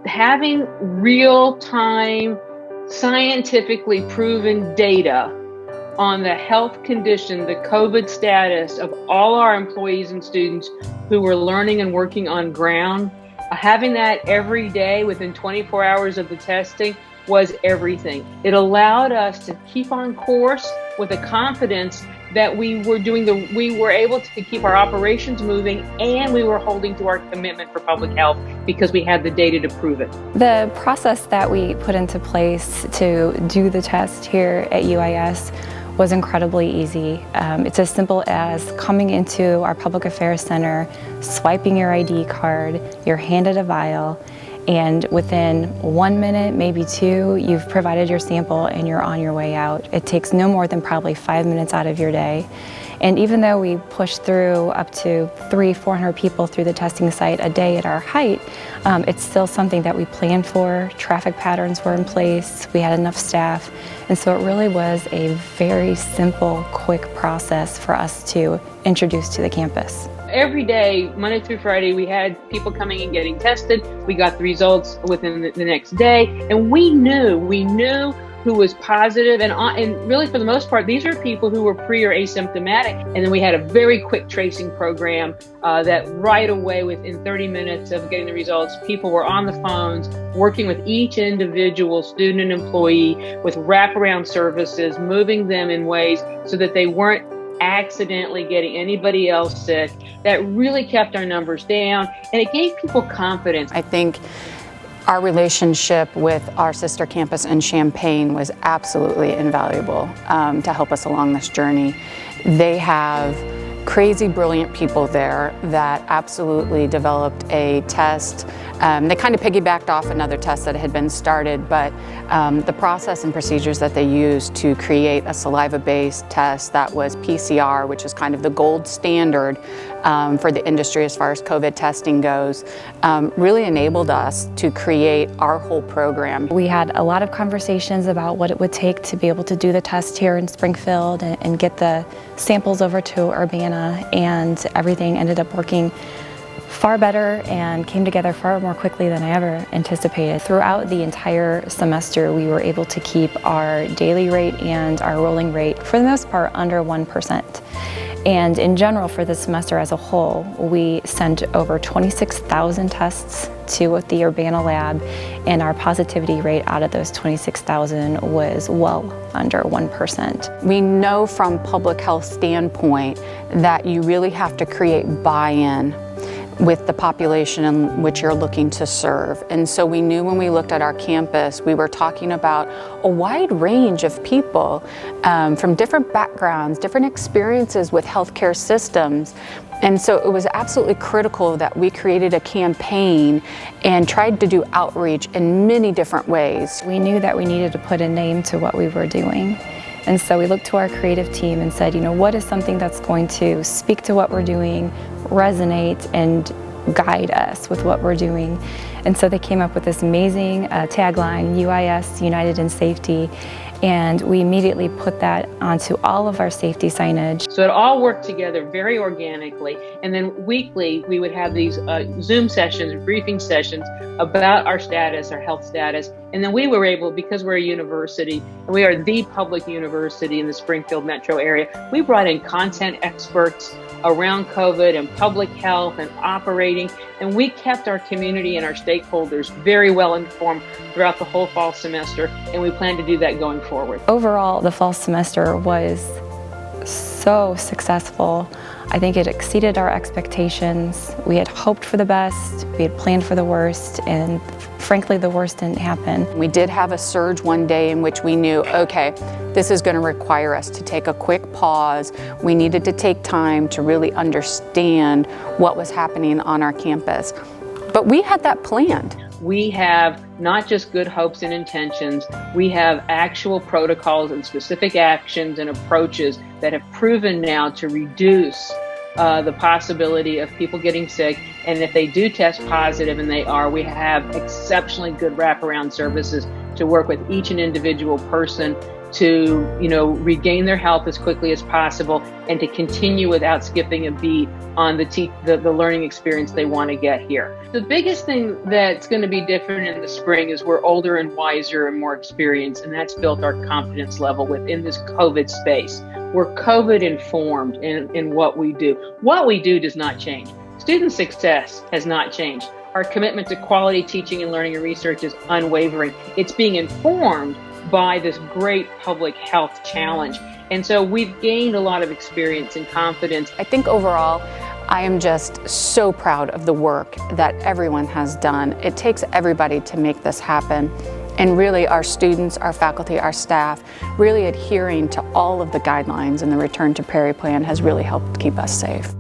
having real-time, scientifically proven data on the health condition, the COVID status of all our employees and students who were learning and working on ground, having that every day within 24 hours of the testing was everything. It allowed us to keep on course with the confidence that we were able to keep our operations moving, and we were holding to our commitment for public health because we had the data to prove it. The process that we put into place to do the test here at UIS was incredibly easy. It's as simple as coming into our Public Affairs Center, swiping your ID card, you're handed a vial, and within 1 minute, maybe 2, you've provided your sample and you're on your way out. It takes no more than probably 5 minutes out of your day. And even though we pushed through up to 300-400 people through the testing site a day at our height, it's still something that we planned for. Traffic patterns were in place, we had enough staff, and so it really was a very simple, quick process for us to introduce to the campus. Every day, Monday through Friday, we had people coming and getting tested. We got the results within the next day, and we knew who was positive, and really for the most part, these are people who were pre or asymptomatic. And then we had a very quick tracing program that right away, within 30 minutes of getting the results, people were on the phones, working with each individual student and employee with wraparound services, moving them in ways so that they weren't accidentally getting anybody else sick. That really kept our numbers down, and it gave people confidence. I think our relationship with our sister campus in Champaign was absolutely invaluable to help us along this journey. They have crazy brilliant people there that absolutely developed a test. They kind of piggybacked off another test that had been started, but the process and procedures that they used to create a saliva-based test that was PCR, which is kind of the gold standard for the industry as far as COVID testing goes, really enabled us to create our whole program. We had a lot of conversations about what it would take to be able to do the test here in Springfield and get the samples over to Urbana, and everything ended up working far better and came together far more quickly than I ever anticipated. Throughout the entire semester, we were able to keep our daily rate and our rolling rate, for the most part, under 1%. And in general, for the semester as a whole, we sent over 26,000 tests to the Urbana lab, and our positivity rate out of those 26,000 was well under 1%. We know from public health standpoint that you really have to create buy-in with the population in which you're looking to serve. And so we knew when we looked at our campus, we were talking about a wide range of people from different backgrounds, different experiences with healthcare systems. And so it was absolutely critical that we created a campaign and tried to do outreach in many different ways. We knew that we needed to put a name to what we were doing. And so we looked to our creative team and said, what is something that's going to speak to what we're doing, resonate, and guide us with what we're doing? And so they came up with this amazing tagline, UIS, United in Safety. And we immediately put that onto all of our safety signage. So it all worked together very organically. And then weekly, we would have these Zoom sessions, briefing sessions about our status, our health status. And then we were able, because we're a university, and we are the public university in the Springfield metro area, we brought in content experts around COVID and public health and operating, and we kept our community and our stakeholders very well informed throughout the whole fall semester, and we plan to do that going forward. Overall, the fall semester was so successful. I think it exceeded our expectations. We had hoped for the best, we had planned for the worst, and frankly, the worst didn't happen. We did have a surge one day in which we knew, okay, this is going to require us to take a quick pause. We needed to take time to really understand what was happening on our campus. But we had that planned. We have not just good hopes and intentions, we have actual protocols and specific actions and approaches that have proven now to reduce the possibility of people getting sick. And if they do test positive, and they are, we have exceptionally good wraparound services to work with each and individual person to, regain their health as quickly as possible and to continue without skipping a beat on the learning experience they want to get here. The biggest thing that's going to be different in the spring is we're older and wiser and more experienced, and that's built our confidence level within this COVID space. We're COVID informed in what we do. What we do does not change. Student success has not changed. Our commitment to quality teaching and learning and research is unwavering. It's being informed by this great public health challenge. And so we've gained a lot of experience and confidence. I think overall, I am just so proud of the work that everyone has done. It takes everybody to make this happen. And really our students, our faculty, our staff, really adhering to all of the guidelines in the Return to Prairie Plan has really helped keep us safe.